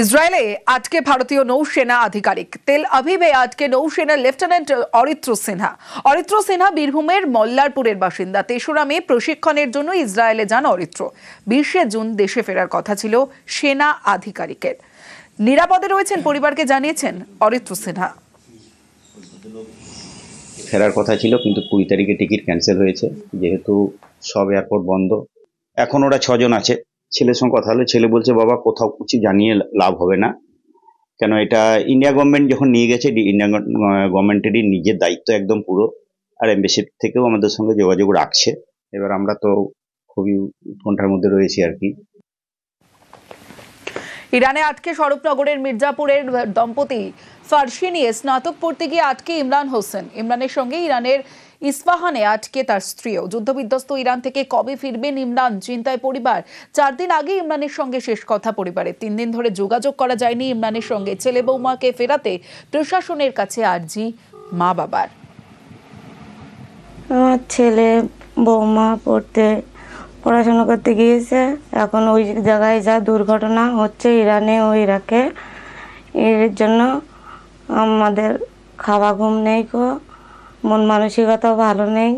ইসরায়েলে আটকে ভারতীয় নৌসেনা আধিকারিক। তেল আভিভে আটকে নৌসেনা লেফটেন্যান্ট অরিত্র সিনহা। অরিত্র সিনহা বীরভূমের মল্লারপুরের বাসিন্দা। ৩রা মে প্রশিক্ষণের জন্য ইসরায়েলে যান অরিত্র। ২০শে জুন দেশে ফেরার কথা ছিল সেনা আধিকারিকের। নিরাপদে রয়েছেন পরিবারকে জানিয়েছেন অরিত্র সিনহা। ফেরার কথা ছিল, কিন্তু ২০ তারিখে টিকিট ক্যান্সেল হয়েছে, যেহেতু সব এয়ারপোর্ট বন্ধ। এখন ওরা ৬ জন আছে। ছেলের সঙ্গে কথা হলে ছেলে বলছে, বাবা কোথাও কিছু জানিয়ে লাভ হবে না, কেন এটা ইন্ডিয়া গভর্নমেন্ট যখন নিয়ে গেছে, ইন্ডিয়া গভর্নমেন্টেরই নিজের দায়িত্ব একদম পুরো। আর এমবেসি থেকেও আমাদের সঙ্গে যোগাযোগ রাখছে। এবার আমরা তো খুবই উৎকণ্ঠার মধ্যে রয়েছি আর কি। ইরানে আটকে স্বরূপনগরের মির্জাপুরের দম্পতি ফার্সি নিয়ে স্নাতক পড়তে গিয়ে আটকে ইমরান হোসেন। ইমরানের সঙ্গে ইরানের ইস্পাহানে আটকে তার স্ত্রীও। যুদ্ধবিধ্বস্ত ইরান থেকে কবে ফিরবেন ইমরান, চিন্তায় পরিবার। ৪ দিন আগে ইমরানের সঙ্গে শেষ কথা পরিবারের। ৩ দিন ধরে যোগাযোগ করা যায়নি ইমরানের সঙ্গে। ছেলে বৌমাকে ফেরাতে প্রশাসনের কাছে আর্জি মা বাবার। আমার ছেলে বৌমা পড়াশোনা করতে গিয়েছে, এখন ওই জায়গায় যা দুর্ঘটনা হচ্ছে ইরানে ও ইরাকে, এর জন্য আমাদের খাওয়া ঘুম নেই, মন মানসিকতাও ভালো নেই।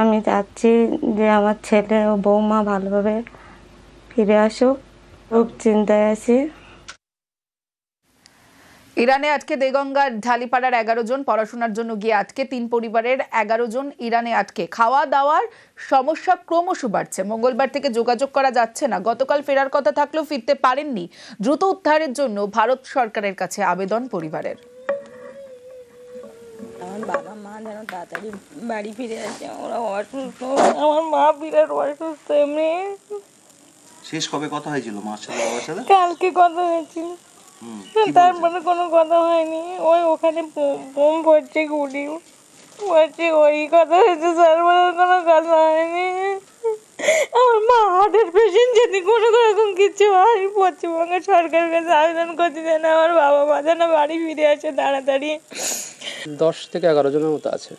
আমি চাচ্ছি যে আমার ছেলে ও বৌমা ভালোভাবে ফিরে আসুক। খুব চিন্তায় আছি। ইরানে আটকে দেগঙ্গার ঢালিপাড়ার 11 জন। পড়াশোনার জন্য গিয়ে আটকে 3 পরিবারের 11 জন ইরানে আটকে। খাওয়া দাওয়ার সমস্যা ক্রমশ বাড়ছে। মঙ্গলবার থেকে যোগাযোগ করা যাচ্ছে না। গতকাল ফেরার কথা থাকলেও ফিরতে পারেননি। দ্রুত উদ্ধারের জন্য ভারত সরকারের কাছে আবেদন পরিবারের। আমার বাবা মা যেন তাড়াতাড়ি বাড়ি ফিরে আসে, ওরা অসুস্থ। আমার মা বিরাট অসুস্থ। এমনি শেষ কবে কথা হয়েছিল মার সাথে, বাবার সাথে? কালকে কথা হয়েছিল, তারপরে কোনো কথা হয়নি। ওখানে বোম পড়ছে, গুলি পড়ছে, ওই কথা হয়েছে, তারপরে কোনো কথা হয়নি। আমার মা হার্টের পেশেন্ট, যদি কোনো রকম কিছু হয় পশ্চিমবঙ্গের সরকারের কাছে আবেদন করতে যেন আমার বাবা মা যেন বাড়ি ফিরে আসে তাড়াতাড়ি। 10 থেকে 11 জনের মতো আছে।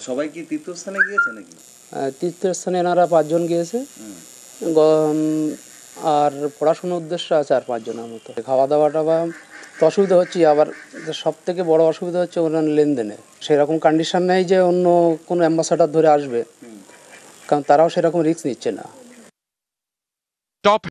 সবাই কি তীর্থস্থানে গিয়েছে নাকি? তীর্থস্থানে এনারা 5 জন গিয়েছে, আর পড়াশোনার উদ্দেশ্যে আছে আর 5 জনের মতো। খাওয়া দাওয়াটা তো অসুবিধা হচ্ছে, আবার সব থেকে বড় অসুবিধা হচ্ছে ওনার লেনদেনে। সেরকম কন্ডিশন নেই যে অন্য কোনো অ্যাম্বাসাডার ধরে আসবে, কারণ তারাও সেরকম রিস্ক নিচ্ছে না।